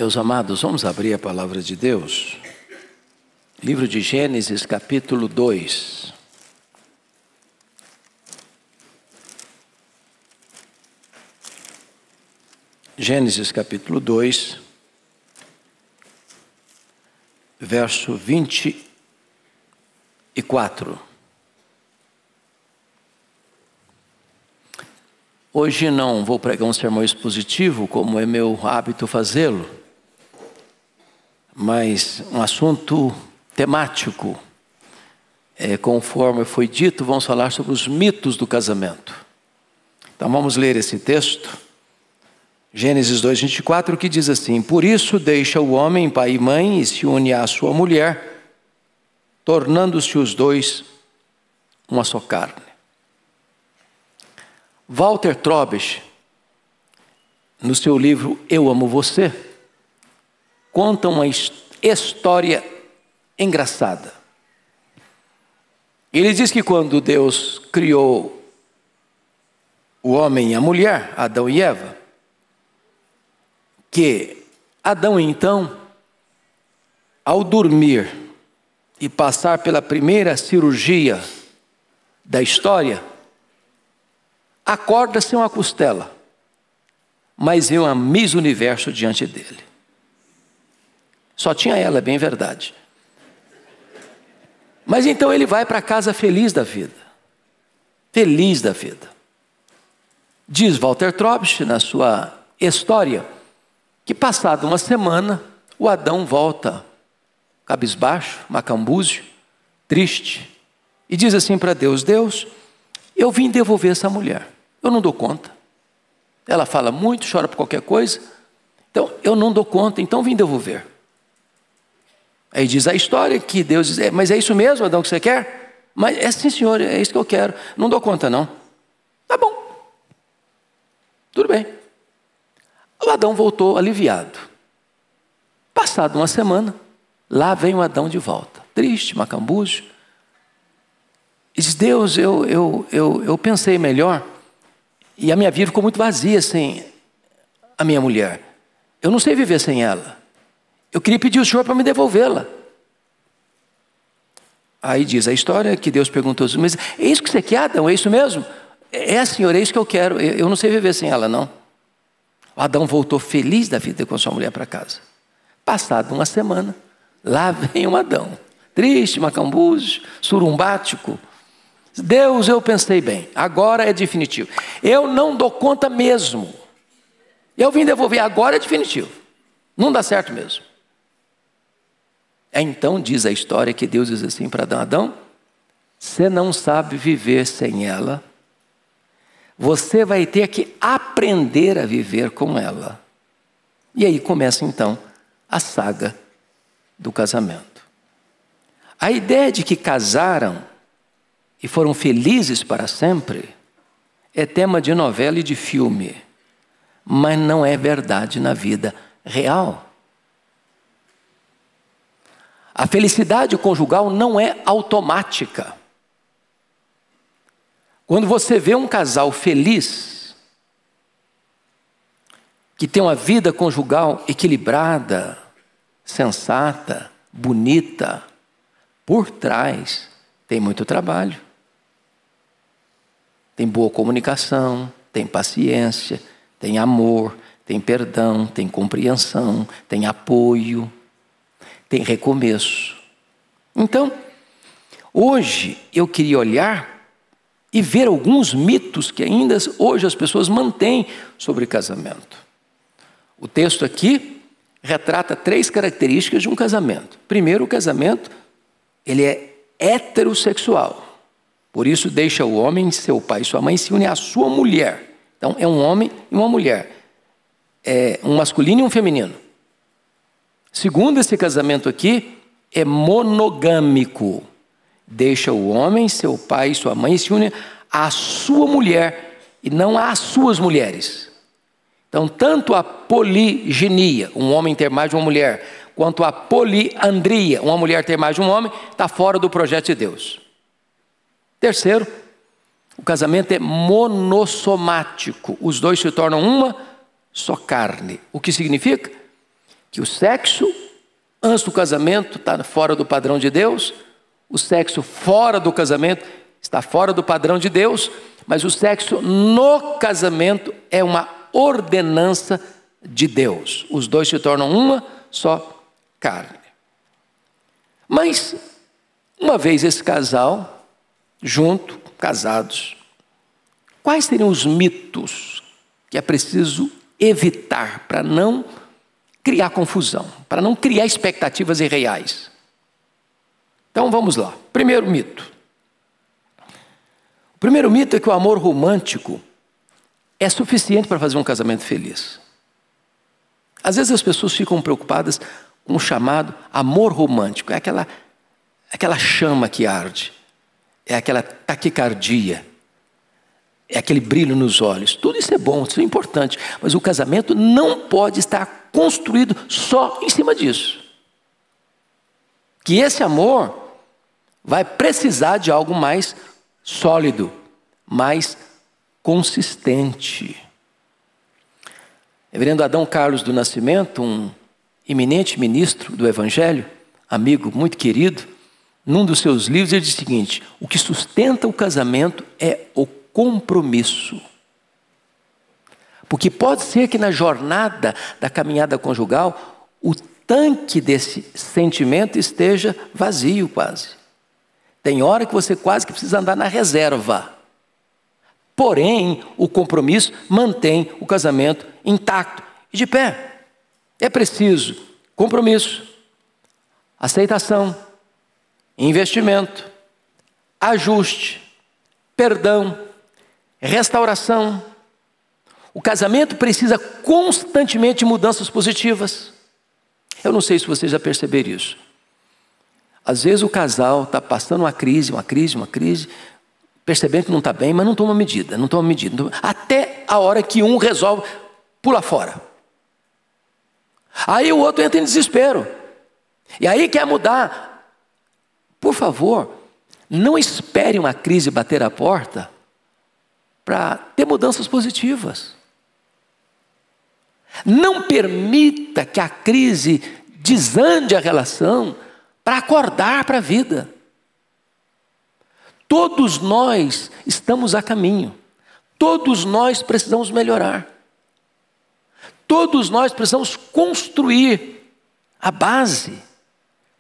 Meus amados, vamos abrir a palavra de Deus. Livro de Gênesis, capítulo 2. Gênesis, capítulo 2, verso 24. Hoje não vou pregar um sermão expositivo, como é meu hábito fazê-lo, mas um assunto temático. Conforme foi dito, vamos falar sobre os mitos do casamento. Então vamos ler esse texto. Gênesis 2:24, que diz assim: Por isso deixa o homem pai e mãe e se une à sua mulher, tornando-se os dois uma só carne. Walter Trobes, no seu livro Eu Amo Você, conta uma história engraçada. Ele diz que quando Deus criou o homem e a mulher, Adão e Eva, que Adão então, ao dormir e passar pela primeira cirurgia da história, acorda sem uma costela, mas vê um Miss Universo diante dele. Só tinha ela, é bem verdade. Mas então ele vai para casa feliz da vida. Feliz da vida. Diz Walter Trobes, na sua história, que passada uma semana, o Adão volta cabisbaixo, macambúzio, triste, e diz assim para Deus: Deus, eu vim devolver essa mulher, eu não dou conta. Ela fala muito, chora por qualquer coisa, então eu não dou conta, então vim devolver. Aí diz a história que Deus diz: mas é isso mesmo, Adão, que você quer? Mas é sim, senhor, é isso que eu quero. Não dou conta, não. Tá bom, tudo bem. O Adão voltou aliviado. Passada uma semana, lá vem o Adão de volta, triste, macambúzio. E diz: Deus, eu pensei melhor, e a minha vida ficou muito vazia sem a minha mulher. Eu não sei viver sem ela. Eu queria pedir ao Senhor para me devolvê-la. Aí diz a história que Deus perguntou: mas é isso que você quer, Adão? É isso mesmo? É, Senhor, é isso que eu quero. Eu não sei viver sem ela, não. O Adão voltou feliz da vida com sua mulher para casa. Passada uma semana, lá vem o Adão, triste, macambúzio, surumbático. Deus, eu pensei bem, agora é definitivo. Eu não dou conta mesmo. Eu vim devolver, agora é definitivo. Não dá certo mesmo. Então diz a história que Deus diz assim para Adão: Adão, você não sabe viver sem ela. Você vai ter que aprender a viver com ela. E aí começa então a saga do casamento. A ideia de que casaram e foram felizes para sempre é tema de novela e de filme, mas não é verdade na vida real. A felicidade conjugal não é automática. Quando você vê um casal feliz, que tem uma vida conjugal equilibrada, sensata, bonita, por trás tem muito trabalho. Tem boa comunicação, tem paciência, tem amor, tem perdão, tem compreensão, tem apoio, tem recomeço. Então, hoje eu queria olhar e ver alguns mitos que ainda hoje as pessoas mantêm sobre casamento. O texto aqui retrata 3 características de um casamento. Primeiro, o casamento, ele é heterossexual. Por isso, deixa o homem, seu pai e sua mãe, se une à sua mulher. Então, é um homem e uma mulher. É um masculino e um feminino. Segundo, esse casamento aqui é monogâmico. Deixa o homem, seu pai e sua mãe, se une à sua mulher e não às suas mulheres. Então, tanto a poliginia, um homem ter mais de uma mulher, quanto a poliandria, uma mulher ter mais de um homem, está fora do projeto de Deus. Terceiro, o casamento é monossomático. Os dois se tornam uma só carne. O que significa? que o sexo antes do casamento está fora do padrão de Deus, o sexo fora do casamento está fora do padrão de Deus, mas o sexo no casamento é uma ordenança de Deus. Os dois se tornam uma só carne. Mas, uma vez esse casal, junto, casados, quais seriam os mitos que é preciso evitar para não criar confusão, para não criar expectativas irreais? Então vamos lá. Primeiro mito. O primeiro mito é que o amor romântico é suficiente para fazer um casamento feliz. Às vezes as pessoas ficam preocupadas com o chamado amor romântico. É aquela chama que arde, é aquela taquicardia, é aquele brilho nos olhos. Tudo isso é bom, isso é importante, mas o casamento não pode estar construído só em cima disso. Que esse amor vai precisar de algo mais sólido, mais consistente. Reverendo Adão Carlos do Nascimento, um eminente ministro do Evangelho, amigo muito querido, num dos seus livros ele diz o seguinte: o que sustenta o casamento é o compromisso. Porque pode ser que na jornada da caminhada conjugal, o tanque desse sentimento esteja vazio quase. Tem hora que você quase que precisa andar na reserva. Porém, o compromisso mantém o casamento intacto e de pé. É preciso compromisso, aceitação, investimento, ajuste, perdão, restauração. O casamento precisa constantemente de mudanças positivas. Eu não sei se vocês já perceberam isso. Às vezes o casal está passando uma crise, percebendo que não está bem, mas não toma medida, até a hora que um resolve pular fora. Aí o outro entra em desespero. E aí quer mudar. Por favor, não espere uma crise bater a porta para ter mudanças positivas. Não permita que a crise desande a relação para acordar para a vida. Todos nós estamos a caminho. Todos nós precisamos melhorar. Todos nós precisamos construir a base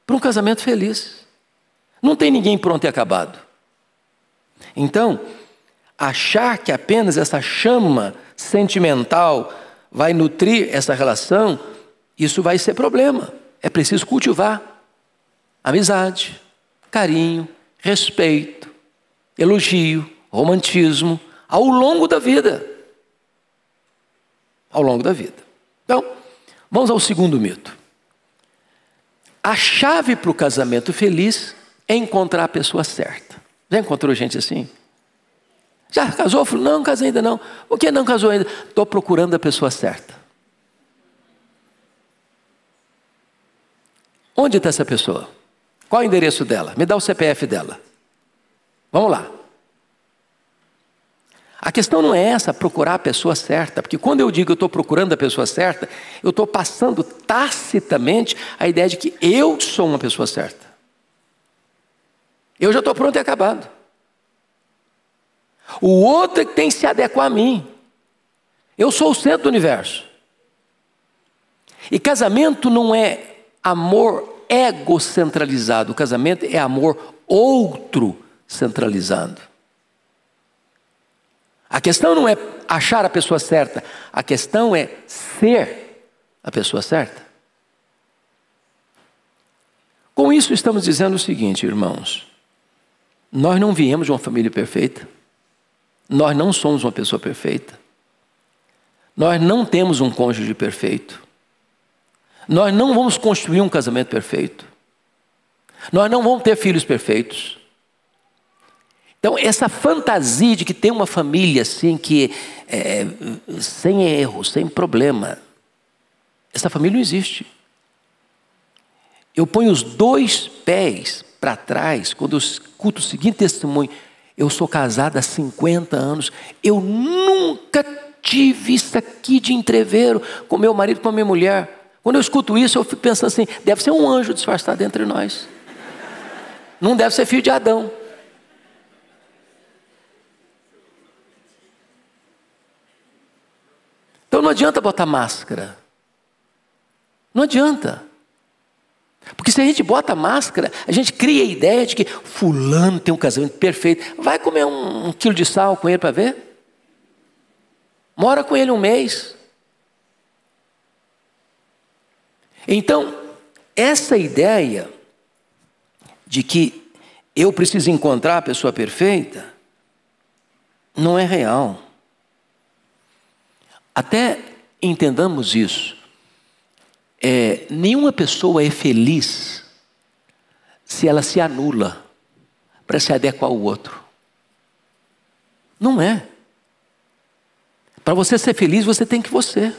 para um casamento feliz. Não tem ninguém pronto e acabado. Então, achar que apenas essa chama sentimental vai nutrir essa relação, isso vai ser problema. É preciso cultivar amizade, carinho, respeito, elogio, romantismo, ao longo da vida. Ao longo da vida. Então, vamos ao segundo mito. A chave para o casamento feliz é encontrar a pessoa certa. Já encontrou gente assim? Já casou? Falou, não casei ainda não. Por que não casou ainda? Estou procurando a pessoa certa. Onde está essa pessoa? Qual é o endereço dela? Me dá o CPF dela. Vamos lá. A questão não é essa, procurar a pessoa certa, porque quando eu digo que eu estou procurando a pessoa certa, eu estou passando tacitamente a ideia de que eu sou uma pessoa certa. Eu já estou pronto e acabado. O outro é que tem que se adequar a mim. Eu sou o centro do universo. E casamento não é amor egocentralizado. O casamento é amor outro centralizado. A questão não é achar a pessoa certa. A questão é ser a pessoa certa. Com isso estamos dizendo o seguinte, irmãos. Nós não viemos de uma família perfeita. Nós não somos uma pessoa perfeita. Nós não temos um cônjuge perfeito. Nós não vamos construir um casamento perfeito. Nós não vamos ter filhos perfeitos. Então, essa fantasia de que tem uma família assim, que sem erro, sem problema, essa família não existe. Eu ponho os dois pés para trás, quando eu escuto o seguinte testemunho: eu sou casada há 50 anos, eu nunca tive isso aqui de entrevero com meu marido, com a minha mulher. Quando eu escuto isso, eu fico pensando assim, deve ser um anjo disfarçado entre nós. Não deve ser filho de Adão. Então não adianta botar máscara. Não adianta. Porque se a gente bota máscara, a gente cria a ideia de que fulano tem um casamento perfeito. Vai comer um quilo de sal com ele para ver? Mora com ele um mês. Então, essa ideia de que eu preciso encontrar a pessoa perfeita, não é real. Até entendamos isso. Nenhuma pessoa é feliz se ela se anula para se adequar ao outro. Não é. Para você ser feliz, você tem que você.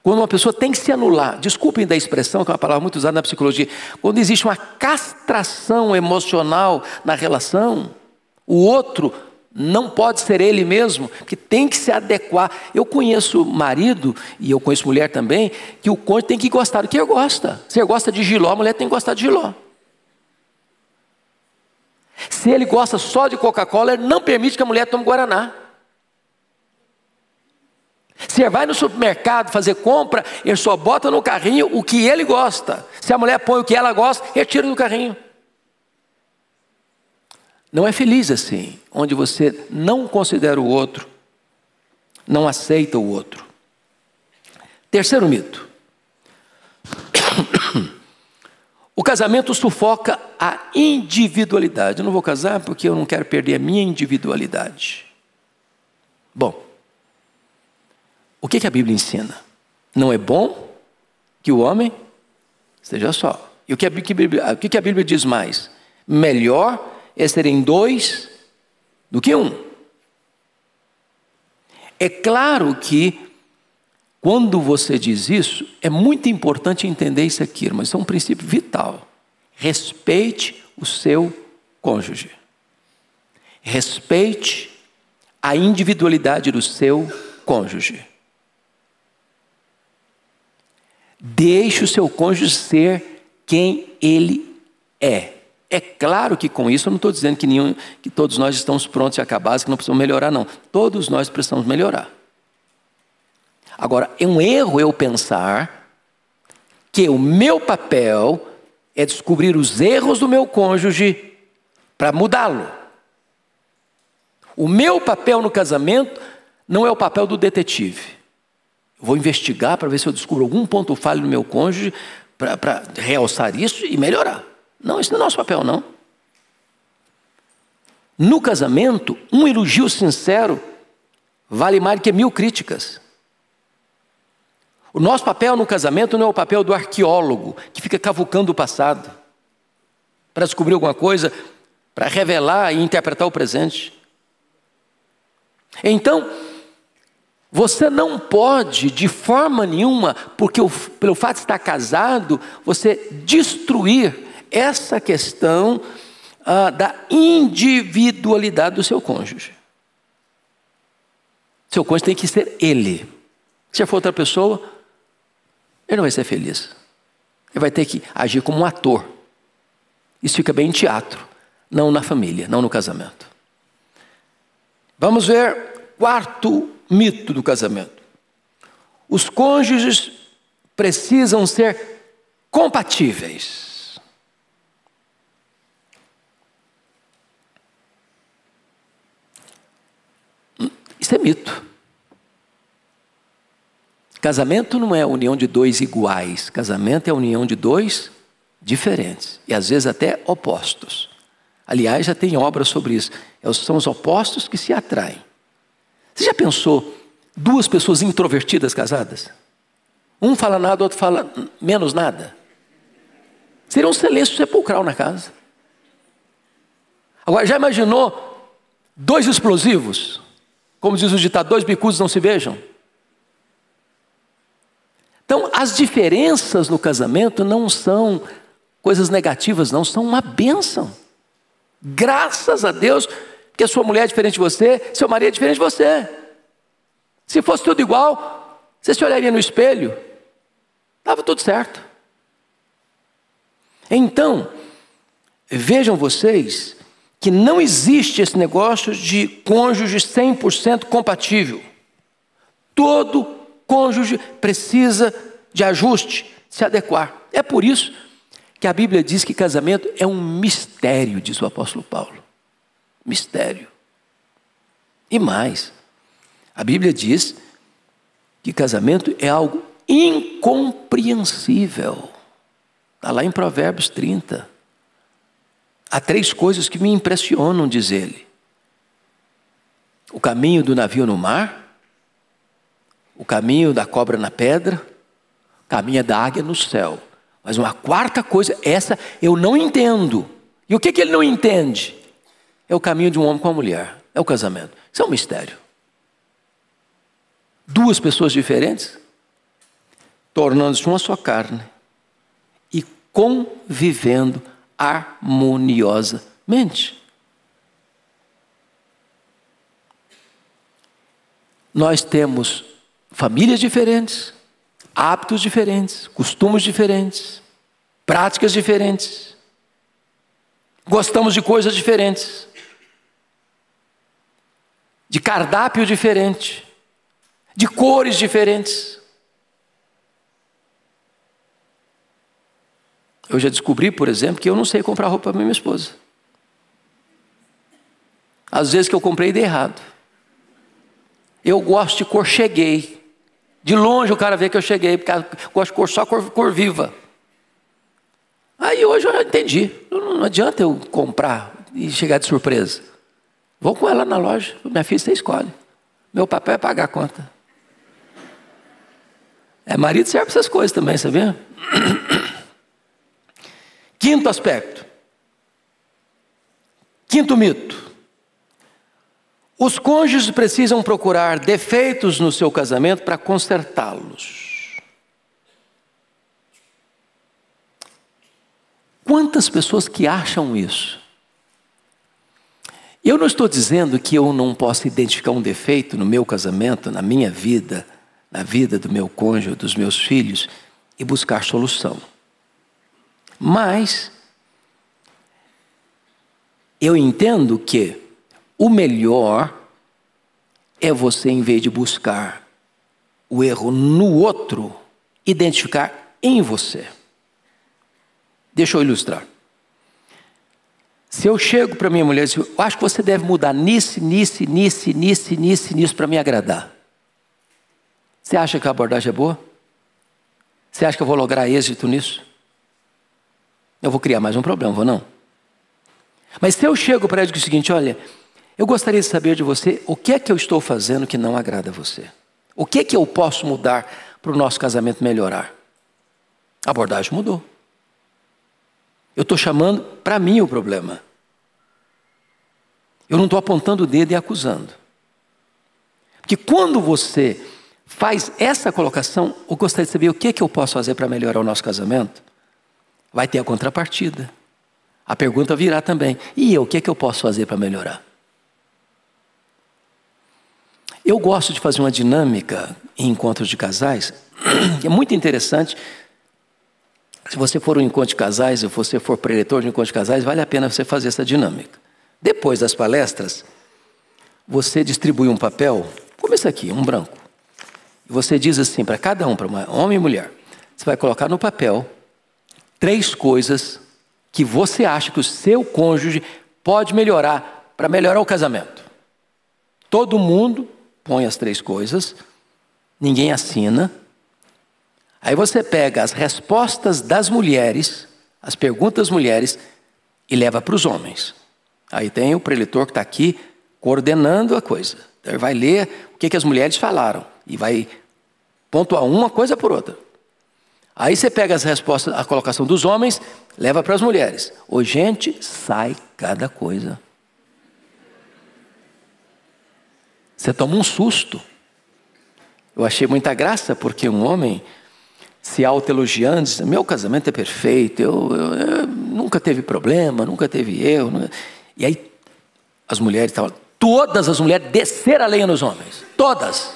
Quando uma pessoa tem que se anular, desculpem da expressão, que é uma palavra muito usada na psicologia, quando existe uma castração emocional na relação, o outro não pode ser ele mesmo, que tem que se adequar. Eu conheço marido, e eu conheço mulher também, que o cônjuge tem que gostar do que ele gosta. Se ele gosta de jiló, a mulher tem que gostar de jiló. Se ele gosta só de Coca-Cola, ele não permite que a mulher tome Guaraná. Se ele vai no supermercado fazer compra, ele só bota no carrinho o que ele gosta. Se a mulher põe o que ela gosta, ele tira do carrinho. Não é feliz assim, onde você não considera o outro, não aceita o outro. Terceiro mito. O casamento sufoca a individualidade. Eu não vou casar porque eu não quero perder a minha individualidade. Bom, o que a Bíblia ensina? Não é bom que o homem seja só. E o que a Bíblia diz mais? Melhor é serem dois do que um. É claro que quando você diz isso, é muito importante entender isso aqui, mas isso é um princípio vital. Respeite o seu cônjuge. Respeite a individualidade do seu cônjuge. Deixe o seu cônjuge ser quem ele é. É claro que com isso eu não estou dizendo que todos nós estamos prontos e acabados, que não precisamos melhorar, não. Todos nós precisamos melhorar. Agora, é um erro eu pensar que o meu papel é descobrir os erros do meu cônjuge para mudá-lo. O meu papel no casamento não é o papel do detetive. Eu vou investigar para ver se eu descubro algum ponto falho no meu cônjuge para realçar isso e melhorar. Não, isso não é nosso papel, não. No casamento, um elogio sincero vale mais do que 1000 críticas. O nosso papel no casamento não é o papel do arqueólogo, que fica cavucando o passado, para descobrir alguma coisa, para revelar e interpretar o presente. Então, você não pode, de forma nenhuma, porque pelo fato de estar casado, você destruir essa questão da individualidade do seu cônjuge. Seu cônjuge tem que ser ele. Se for outra pessoa, ele não vai ser feliz. Ele vai ter que agir como um ator. Isso fica bem em teatro, não na família, não no casamento. Vamos ver quarto mito do casamento. Os cônjuges precisam ser compatíveis. Isso é mito. Casamento não é a união de dois iguais. Casamento é a união de dois diferentes. E às vezes até opostos. Aliás, já tem obras sobre isso. São os opostos que se atraem. Você já pensou duas pessoas introvertidas casadas? Um fala nada, o outro fala menos nada. Seria um silêncio sepulcral na casa. Agora, já imaginou dois explosivos? Como diz o ditado, dois bicudos não se beijam. Então, as diferenças no casamento não são coisas negativas, não, são uma bênção. Graças a Deus, que a sua mulher é diferente de você, seu marido é diferente de você. Se fosse tudo igual, você se olharia no espelho Estava tudo certo. Então, vejam vocês que não existe esse negócio de cônjuge 100% compatível. Todo cônjuge precisa de ajuste, se adequar. É por isso que a Bíblia diz que casamento é um mistério, diz o apóstolo Paulo. Mistério. E mais, a Bíblia diz que casamento é algo incompreensível. Está lá em Provérbios 30. Há 3 coisas que me impressionam, diz ele. O caminho do navio no mar, o caminho da cobra na pedra, o caminho da águia no céu. Mas uma 4ª coisa, essa eu não entendo. E o que ele não entende? É o caminho de um homem com uma mulher, é o casamento. Isso é um mistério. 2 pessoas diferentes, tornando-se uma só carne e convivendo harmoniosamente. Nós temos famílias diferentes, hábitos diferentes, costumes diferentes, práticas diferentes, gostamos de coisas diferentes, de cardápio diferente, de cores diferentes. Eu já descobri, por exemplo, que eu não sei comprar roupa para minha esposa. Às vezes que eu comprei dei errado. Eu gosto de cor cheguei. De longe o cara vê que eu cheguei, porque eu gosto de cor só cor viva. Aí hoje eu já entendi. Não adianta eu comprar e chegar de surpresa. Vou com ela na loja. Minha filha, você escolhe. Meu papel é pagar a conta. Marido serve para essas coisas também, sabia? 5º aspecto. 5º mito. Os cônjuges precisam procurar defeitos no seu casamento para consertá-los. Quantas pessoas que acham isso? Eu não estou dizendo que eu não posso identificar um defeito no meu casamento, na minha vida, na vida do meu cônjuge, dos meus filhos, e buscar solução. Mas eu entendo que o melhor é você, em vez de buscar o erro no outro, identificar em você. Deixa eu ilustrar. Se eu chego para minha mulher e digo, eu acho que você deve mudar nisso para me agradar. Você acha que a abordagem é boa? Você acha que eu vou lograr êxito nisso? Eu vou criar mais um problema, vou não? Mas se eu chego para ela e digo o seguinte, olha, eu gostaria de saber de você o que é que eu estou fazendo que não agrada a você. O que é que eu posso mudar para o nosso casamento melhorar? A abordagem mudou. Eu estou chamando para mim o problema. Eu não estou apontando o dedo e acusando. Porque quando você faz essa colocação, eu gostaria de saber o que é que eu posso fazer para melhorar o nosso casamento, vai ter a contrapartida. A pergunta virá também, e eu, o que é que eu posso fazer para melhorar? Eu gosto de fazer uma dinâmica em encontros de casais, que é muito interessante. Se você for um encontro de casais, se você for preletor de encontro de casais, vale a pena você fazer essa dinâmica. Depois das palestras, você distribui um papel, como esse aqui, um branco. E você diz assim para cada um, para homem e mulher, você vai colocar no papel 3 coisas que você acha que o seu cônjuge pode melhorar para melhorar o casamento. Todo mundo põe as 3 coisas, ninguém assina. Aí você pega as respostas das mulheres, as perguntas das mulheres, e leva para os homens. Aí tem o preletor que está aqui coordenando a coisa. Então ele vai ler o que as mulheres falaram e vai pontuar uma coisa por outra. Aí você pega as respostas, a colocação dos homens, leva para as mulheres. Ô, gente, sai cada coisa. Você toma um susto. Eu achei muita graça, porque um homem se autoelogiando, diz, meu casamento é perfeito, eu nunca teve problema, nunca teve erro. Nunca... E aí as mulheres estavam, todas as mulheres desceram a lenha nos homens. Todas.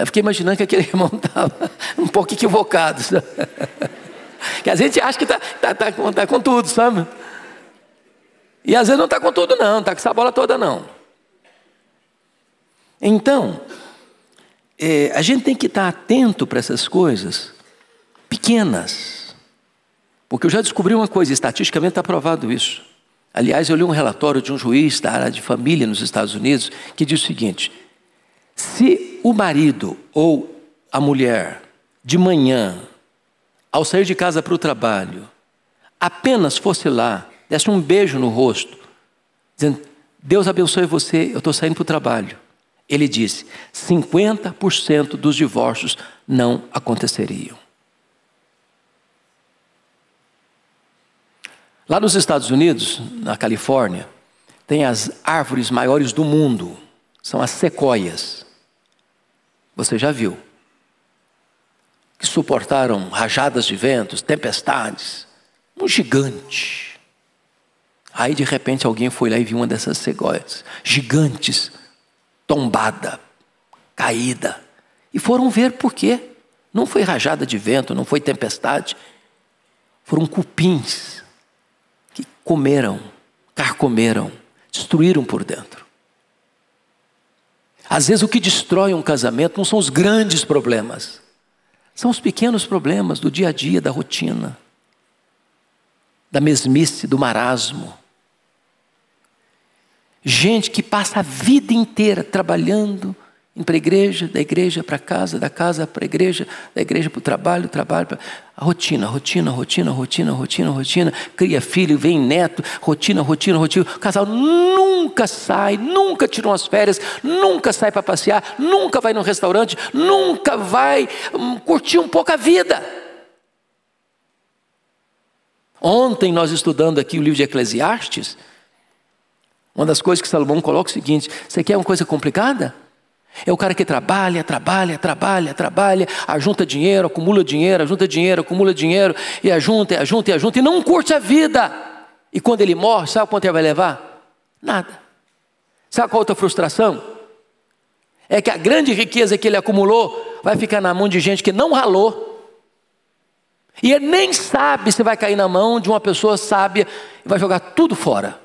Eu fiquei imaginando que aquele irmão estava um pouco equivocado, sabe? Que a gente acha que tá com tudo, sabe? E às vezes não está com tudo não, não está com essa bola toda não. Então, a gente tem que estar atento para essas coisas pequenas. Porque eu já descobri uma coisa, estatisticamente está provado isso. Aliás, eu li um relatório de um juiz da área de família nos Estados Unidos que diz o seguinte: se o marido ou a mulher, de manhã, ao sair de casa para o trabalho, apenas fosse lá, desse um beijo no rosto, dizendo, Deus abençoe você, eu estou saindo para o trabalho. Ele disse, 50% dos divórcios não aconteceriam. Lá nos Estados Unidos, na Califórnia, tem as árvores maiores do mundo, são as sequoias. Você já viu? Que suportaram rajadas de ventos, tempestades, um gigante. Aí de repente alguém foi lá e viu uma dessas sequoias, gigantes, tombada, caída. E foram ver por quê. Não foi rajada de vento, não foi tempestade. Foram cupins que comeram, carcomeram, destruíram por dentro. Às vezes o que destrói um casamento não são os grandes problemas. São os pequenos problemas do dia a dia, da rotina, da mesmice, do marasmo. Gente que passa a vida inteira trabalhando, indo para a igreja, da igreja para a casa, da casa para a igreja, da igreja para o trabalho, para... A rotina, cria filho, vem neto, rotina. O casal nunca sai, nunca tira umas férias, nunca sai para passear, nunca vai num restaurante, nunca vai curtir um pouco a vida. Ontem nós estudando aqui o livro de Eclesiastes, uma das coisas que Salomão coloca é o seguinte: você quer uma coisa complicada? É o cara que trabalha, ajunta dinheiro, acumula dinheiro, e ajunta, e não curte a vida. E quando ele morre, sabe quanto ele vai levar? Nada. Sabe qual outra frustração? É que a grande riqueza que ele acumulou vai ficar na mão de gente que não ralou. E ele nem sabe se vai cair na mão de uma pessoa sábia e vai jogar tudo fora.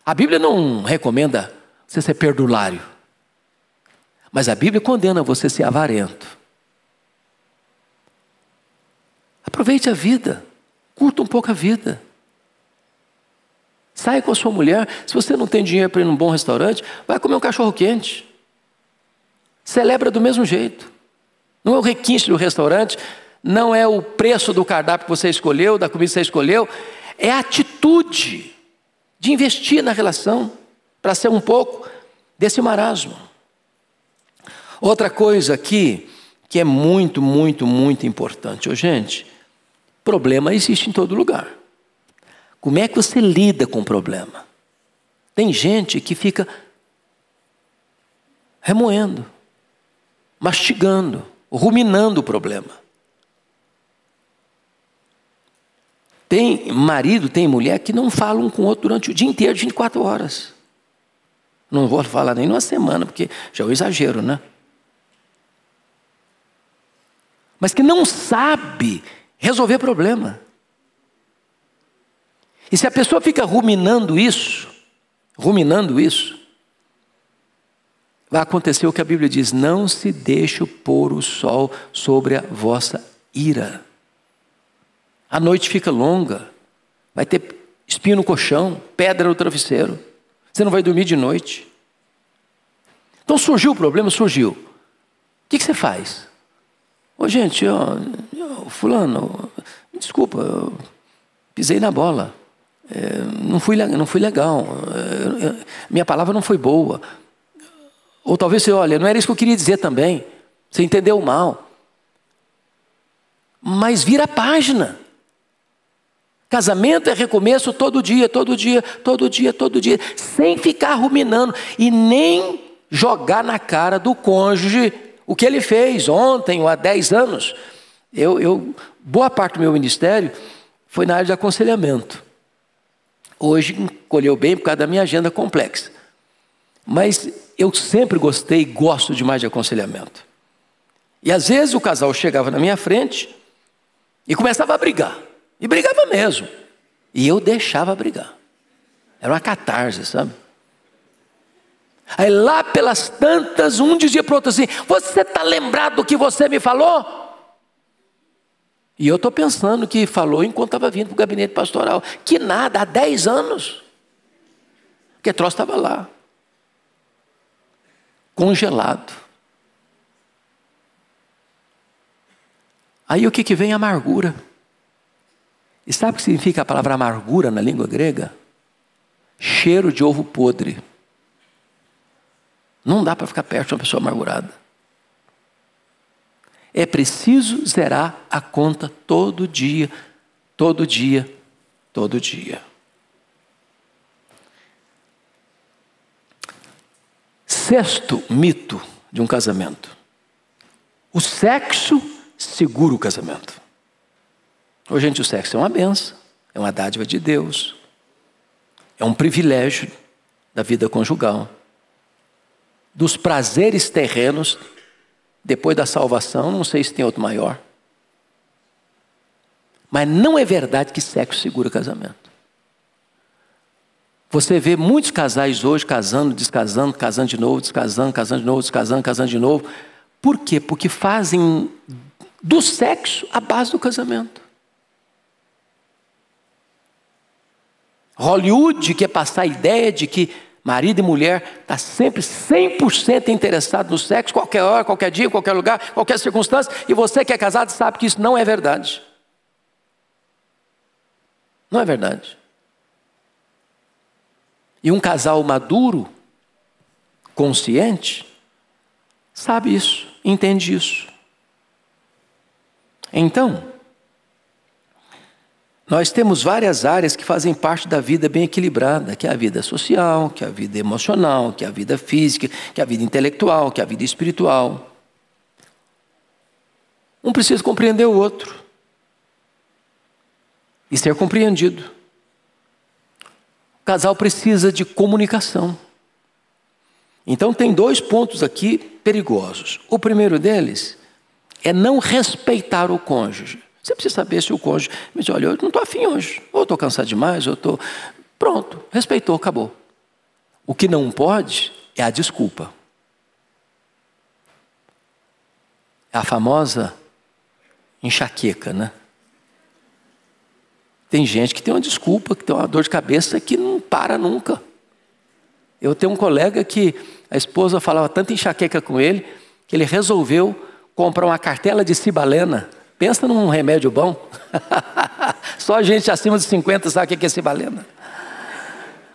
A Bíblia não recomenda você ser perdulário, mas a Bíblia condena você ser avarento. Aproveite a vida, curta um pouco a vida. Saia com a sua mulher. Se você não tem dinheiro para ir num bom restaurante, vai comer um cachorro quente. Celebra do mesmo jeito. Não é o requinte do restaurante, não é o preço do cardápio que você escolheu, da comida que você escolheu, é a atitude de investir na relação, para ser um pouco desse marasmo. Outra coisa aqui, que é muito importante. Gente, problema existe em todo lugar. Como é que você lida com o problema? Tem gente que fica remoendo, mastigando, ruminando o problema. Tem marido, tem mulher que não falam um com o outro durante o dia inteiro, 24 horas. Não vou falar nem numa semana, porque já é um exagero, né? Mas que não sabe resolver problema. E se a pessoa fica ruminando isso, vai acontecer o que a Bíblia diz: não se deixe pôr o sol sobre a vossa ira. A noite fica longa, vai ter espinho no colchão, pedra no travesseiro. Você não vai dormir de noite. Então surgiu o problema, surgiu. O que você faz? Ô gente, fulano, desculpa, eu pisei na bola. Não fui legal. Minha palavra não foi boa. Ou talvez você, olha, não era isso que eu queria dizer também. Você entendeu mal. Mas vira a página. Casamento é recomeço todo dia, sem ficar ruminando e nem jogar na cara do cônjuge o que ele fez ontem ou há 10 anos. Boa parte do meu ministério foi na área de aconselhamento. Hoje encolheu bem por causa da minha agenda complexa. Mas eu sempre gostei e gosto demais de aconselhamento. E às vezes o casal chegava na minha frente e começava a brigar. E brigava mesmo. E eu deixava brigar. Era uma catarse, sabe? Aí lá pelas tantas, um dizia para o outro assim: você está lembrado do que você me falou? E eu estou pensando que falou enquanto estava vindo para o gabinete pastoral. Que nada, há 10 anos. Porque o troço estava lá. Congelado. Aí o que vem? Amargura. E sabe o que significa a palavra amargura na língua grega? Cheiro de ovo podre. Não dá para ficar perto de uma pessoa amargurada. É preciso zerar a conta todo dia, todo dia, todo dia. Sexto mito de um casamento: o sexo segura o casamento. Ô, gente, o sexo é uma bênção, é uma dádiva de Deus, é um privilégio da vida conjugal. Dos prazeres terrenos, depois da salvação, não sei se tem outro maior. Mas não é verdade que sexo segura o casamento. Você vê muitos casais hoje casando, descasando, casando de novo, descasando, casando de novo, descasando, casando de novo. Por quê? Porque fazem do sexo a base do casamento. Hollywood quer passar a ideia de que marido e mulher está sempre 100% interessado no sexo, qualquer hora, qualquer dia, qualquer lugar, qualquer circunstância. E você que é casado sabe que isso não é verdade. Não é verdade. E um casal maduro, consciente, sabe isso, entende isso. Então, nós temos várias áreas que fazem parte da vida bem equilibrada, que é a vida social, que é a vida emocional, que é a vida física, que é a vida intelectual, que é a vida espiritual. Um precisa compreender o outro e ser compreendido. O casal precisa de comunicação. Então tem 2 pontos aqui perigosos. O primeiro deles é não respeitar o cônjuge. Você precisa saber se o cônjuge me diz: olha, eu não estou afim hoje, ou estou cansado demais, ou estou... Pronto, respeitou, acabou. O que não pode é a desculpa. É a famosa enxaqueca, né? Tem gente que tem uma desculpa, que tem uma dor de cabeça que não para nunca. Eu tenho um colega que a esposa falava tanta enxaqueca com ele, que ele resolveu comprar uma cartela de cibalena. Pensa num remédio bom. Só a gente acima de 50 sabe o que é cibalena.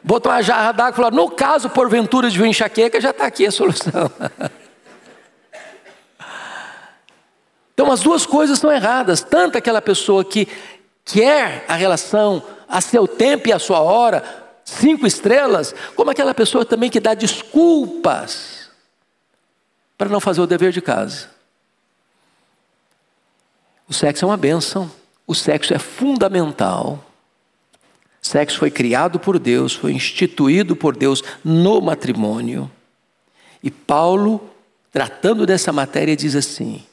Botou uma jarra d'água e falou: no caso, porventura, de uma enxaqueca, já está aqui a solução. Então as 2 coisas estão erradas. Tanto aquela pessoa que quer a relação a seu tempo e a sua hora, 5 estrelas, como aquela pessoa também que dá desculpas para não fazer o dever de casa. O sexo é uma bênção, o sexo é fundamental. O sexo foi criado por Deus, foi instituído por Deus no matrimônio. E Paulo, tratando dessa matéria, diz assim: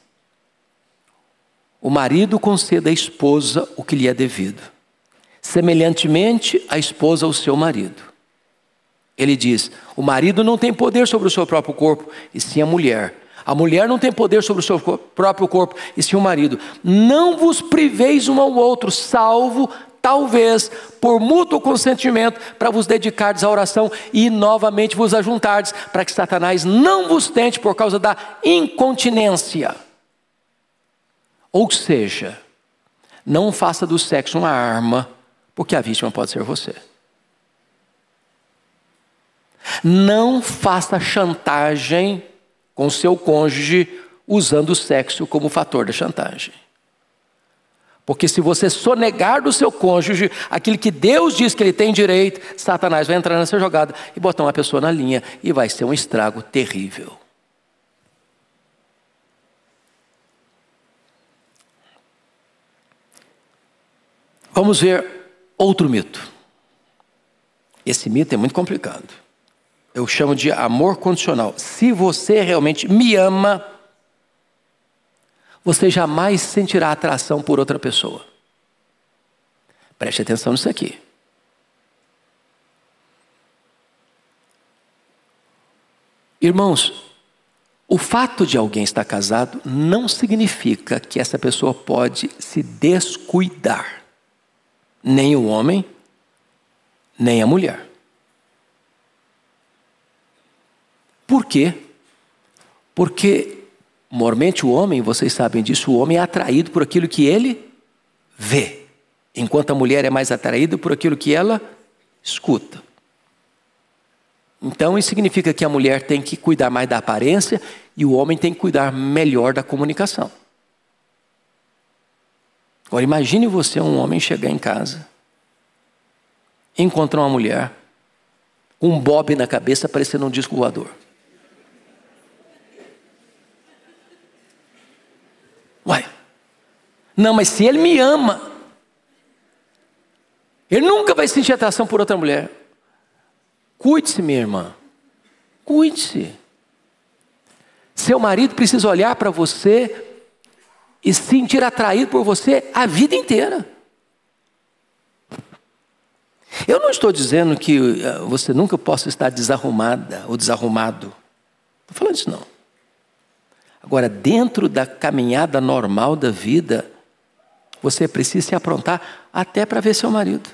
o marido conceda à esposa o que lhe é devido, semelhantemente a esposa ao seu marido. Ele diz: o marido não tem poder sobre o seu próprio corpo, e sim a mulher. A mulher não tem poder sobre o seu próprio corpo, e sim o marido. Não vos priveis um ao outro, salvo, talvez, por mútuo consentimento, para vos dedicardes à oração e novamente vos ajuntardes, para que Satanás não vos tente por causa da incontinência. Ou seja, não faça do sexo uma arma, porque a vítima pode ser você. Não faça chantagem com seu cônjuge usando o sexo como fator da chantagem. Porque se você sonegar do seu cônjuge aquilo que Deus diz que ele tem direito, Satanás vai entrar nessa jogada e botar uma pessoa na linha e vai ser um estrago terrível. Vamos ver outro mito. Esse mito é muito complicado. Eu chamo de amor condicional. Se você realmente me ama, você jamais sentirá atração por outra pessoa. Preste atenção nisso aqui. Irmãos, o fato de alguém estar casado não significa que essa pessoa pode se descuidar. Nem o homem, nem a mulher. Por quê? Porque, normalmente o homem, vocês sabem disso, o homem é atraído por aquilo que ele vê. Enquanto a mulher é mais atraída por aquilo que ela escuta. Então, isso significa que a mulher tem que cuidar mais da aparência e o homem tem que cuidar melhor da comunicação. Agora, imagine você, um homem, chegar em casa, encontrar uma mulher, um bob na cabeça parecendo um disco voador. Uai, não, mas se ele me ama, ele nunca vai sentir atração por outra mulher. Cuide-se, minha irmã. Cuide-se. Seu marido precisa olhar para você e se sentir atraído por você a vida inteira. Eu não estou dizendo que você nunca possa estar desarrumada ou desarrumado. Não estou falando isso não. Agora, dentro da caminhada normal da vida, você precisa se aprontar até para ver seu marido.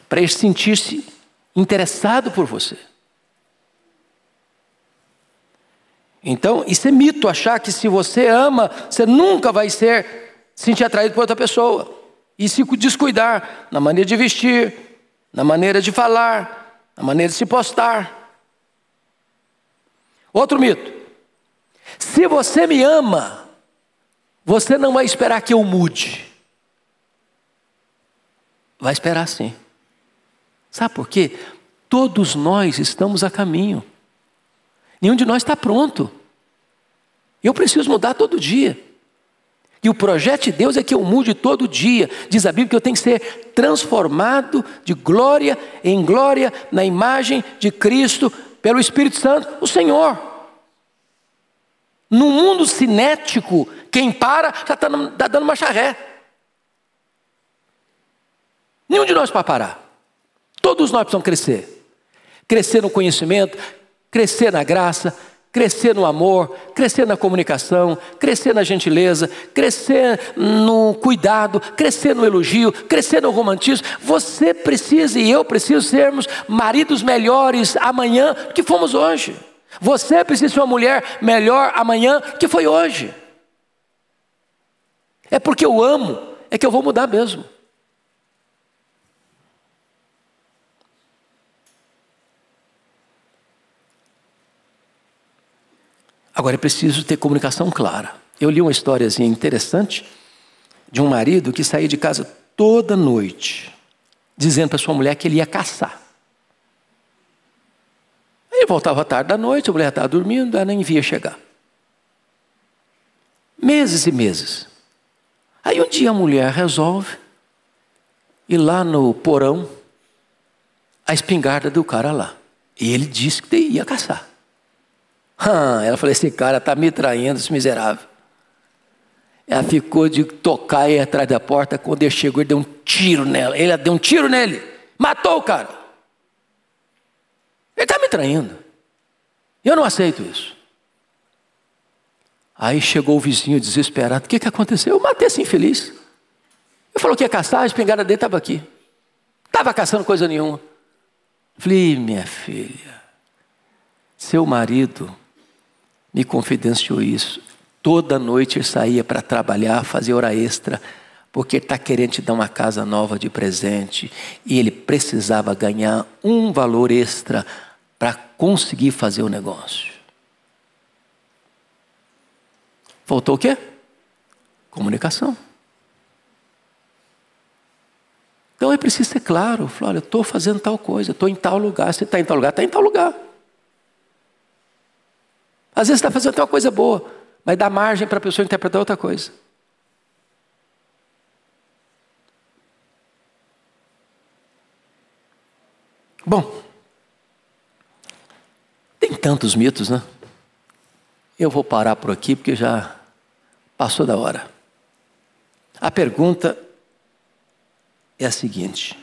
Para ele sentir-se interessado por você. Então, isso é mito, achar que se você ama, você nunca vai se sentir atraído por outra pessoa. E se descuidar na maneira de vestir, na maneira de falar, na maneira de se postar. Outro mito. Se você me ama, você não vai esperar que eu mude. Vai esperar sim. Sabe por quê? Todos nós estamos a caminho. Nenhum de nós está pronto. Eu preciso mudar todo dia. E o projeto de Deus é que eu mude todo dia. Diz a Bíblia que eu tenho que ser transformado de glória em glória na imagem de Cristo pelo Espírito Santo, o Senhor. No mundo cinético, quem para já está dando marcha ré. Nenhum de nós para parar. Todos nós precisamos crescer. Crescer no conhecimento, crescer na graça, crescer no amor, crescer na comunicação, crescer na gentileza, crescer no cuidado, crescer no elogio, crescer no romantismo. Você precisa e eu preciso sermos maridos melhores amanhã do que fomos hoje. Você precisa ser uma mulher melhor amanhã do que foi hoje. É porque eu amo, é que eu vou mudar mesmo. Agora é preciso ter comunicação clara. Eu li uma historiazinha interessante de um marido que saía de casa toda noite, dizendo para sua mulher que ele ia caçar. Aí ele voltava tarde da noite, a mulher estava dormindo, ela nem via chegar. Meses e meses. Aí um dia a mulher resolve ir lá no porão, a espingarda do cara lá. E ele disse que ia caçar. Ela falou, esse cara está me traindo, esse miserável. Ela ficou de tocar aí atrás da porta, quando ele chegou, ele deu um tiro nela. Ele deu um tiro nele, matou o cara. Ele está me traindo. Eu não aceito isso. Aí chegou o vizinho desesperado. O que aconteceu? Eu matei esse infeliz. Ele falou que ia caçar, a espingarda dele estava aqui. Estava caçando coisa nenhuma. Falei, minha filha, seu marido me confidenciou isso. Toda noite ele saía para trabalhar, fazer hora extra, porque ele está querendo te dar uma casa nova de presente. E ele precisava ganhar um valor extra para conseguir fazer o negócio. Faltou o quê? Comunicação. Então é preciso ser claro. Falar, olha, eu estou fazendo tal coisa, estou em tal lugar. Você está em tal lugar? Está em tal lugar. Às vezes está fazendo até uma coisa boa, mas dá margem para a pessoa interpretar outra coisa. Bom, tem tantos mitos, né? Eu vou parar por aqui porque já passou da hora. A pergunta é a seguinte: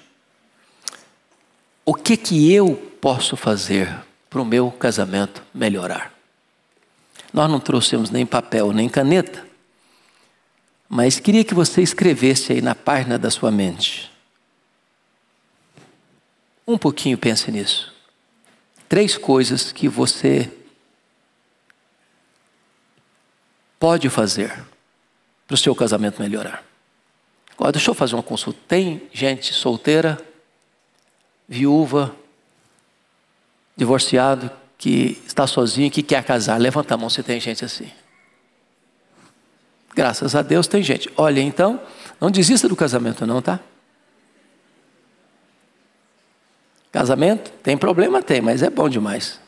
o que eu posso fazer para o meu casamento melhorar? Nós não trouxemos nem papel nem caneta, mas queria que você escrevesse aí na página da sua mente. Um pouquinho pense nisso. 3 coisas que você pode fazer para o seu casamento melhorar. Agora, deixa eu fazer uma consulta. Tem gente solteira, viúva, divorciado, que está sozinho e que quer casar? Levanta a mão se tem gente assim. Graças a Deus tem gente. Olha, então, não desista do casamento não, tá? Casamento, tem problema? Tem, mas é bom demais.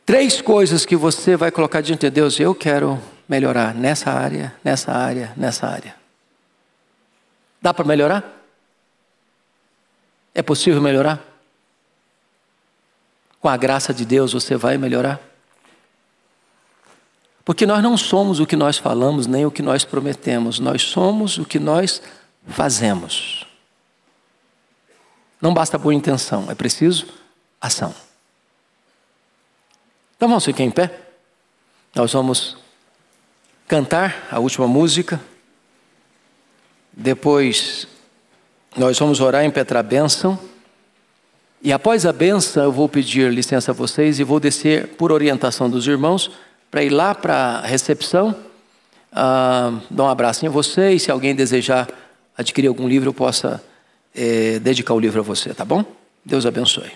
Três coisas que você vai colocar diante de Deus: eu quero melhorar nessa área, nessa área, nessa área. Dá para melhorar? É possível melhorar? Com a graça de Deus você vai melhorar? Porque nós não somos o que nós falamos, nem o que nós prometemos. Nós somos o que nós fazemos. Não basta boa intenção, é preciso ação. Então vamos ficar em pé. Nós vamos cantar a última música. Depois nós vamos orar em Petra a bênção. E após a bênção eu vou pedir licença a vocês e vou descer por orientação dos irmãos para ir lá para a recepção, dar um abraço em vocês. Se alguém desejar adquirir algum livro, eu possa dedicar o livro a você, tá bom? Deus abençoe.